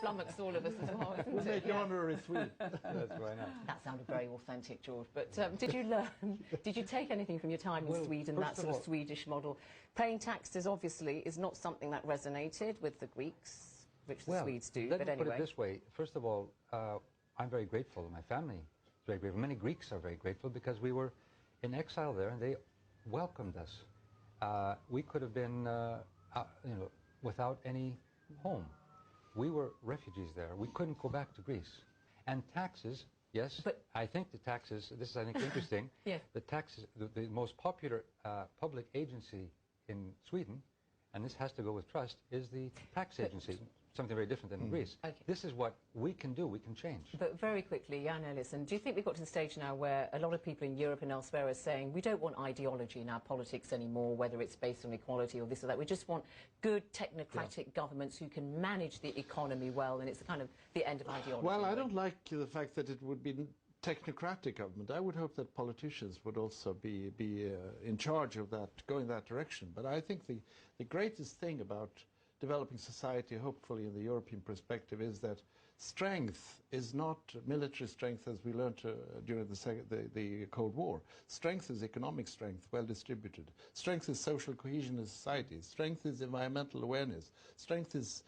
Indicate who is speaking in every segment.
Speaker 1: flummox all of us as well, isn't
Speaker 2: We'll
Speaker 1: it?
Speaker 2: make you honorary Swede.
Speaker 3: That's why not.
Speaker 1: That sounded very authentic, George. But did you take anything from your time in Sweden, that sort of Swedish model? Paying taxes, obviously, is not something that resonated with the Greeks, which the Swedes do,
Speaker 3: let
Speaker 1: but
Speaker 3: me
Speaker 1: anyway.
Speaker 3: put it this way. First of all, I'm very grateful. My family is very grateful. Many Greeks are very grateful because we were in exile there and they welcomed us. We could have been, without any home. We were refugees there. We couldn't go back to Greece. And taxes, yes, but I think the taxes, this is, I think, interesting.
Speaker 1: Yeah.
Speaker 3: The taxes, the most popular public agency in Sweden, and this has to go with trust, is the tax agency. Something very different than in Greece.
Speaker 1: Okay.
Speaker 3: This is what we can do. We can change.
Speaker 1: But very quickly, Jan Ellison, do you think we've got to the stage now where a lot of people in Europe and elsewhere are saying we don't want ideology in our politics anymore, whether it's based on equality or this or that. We just want good technocratic governments who can manage the economy well, and it's kind of the end of ideology.
Speaker 2: Well, I don't like the fact that it would be technocratic government. I would hope that politicians would also be in charge of that, going that direction. But I think the greatest thing about developing society, hopefully in the European perspective, is that strength is not military strength as we learned during the Cold War. Strength is economic strength, well distributed. Strength is social cohesion in society. Strength is environmental awareness. Strength is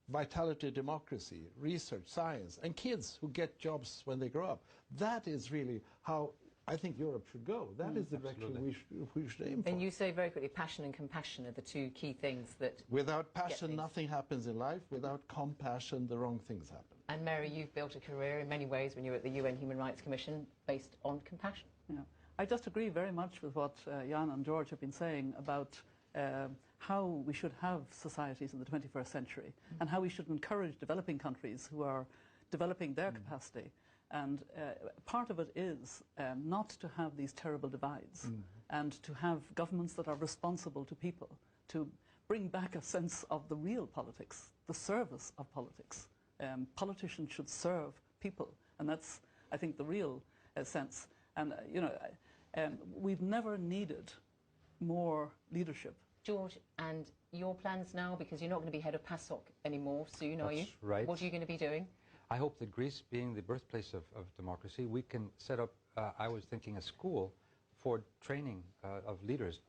Speaker 2: vitality, democracy, research, science, and kids who get jobs when they grow up. That is really how I think Europe should go. That is the direction we should aim for.
Speaker 1: And you say very quickly, passion and compassion are the two key things that...
Speaker 2: Without passion, nothing happens in life. Without compassion, the wrong things happen.
Speaker 1: And Mary, you've built a career in many ways when you were at the UN Human Rights Commission based on compassion.
Speaker 4: Yeah. I just agree very much with what Jan and George have been saying about how we should have societies in the 21st century and how we should encourage developing countries who are developing their capacity. And part of it is not to have these terrible divides and to have governments that are responsible to people, to bring back a sense of the real politics, the service of politics. Politicians should serve people, and that's, I think, the real sense. And, we've never needed more leadership.
Speaker 1: George, and your plans now, because you're not going to be head of PASOK anymore soon, are you?
Speaker 3: That's right.
Speaker 1: What are you going to be doing?
Speaker 3: I hope that Greece, being the birthplace of democracy, we can set up, I was thinking, a school for training of leaders,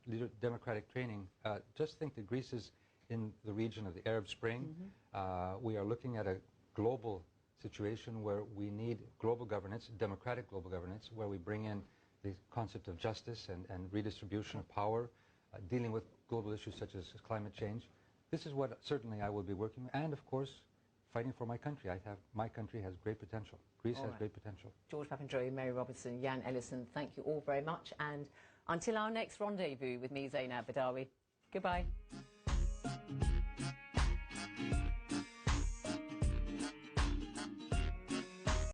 Speaker 3: democratic training. Just think that Greece is in the region of the Arab Spring. We are looking at a global situation where we need global governance, democratic global governance, where we bring in the concept of justice and redistribution of power, dealing with global issues such as climate change. This is what certainly I will be working with, and of course, fighting for my country. My country has great potential. Greece has great potential.
Speaker 1: George Papandreou, Mary Robertson, Jan Ellison, thank you all very much. And until our next rendezvous with me, Zainab Badawi, goodbye.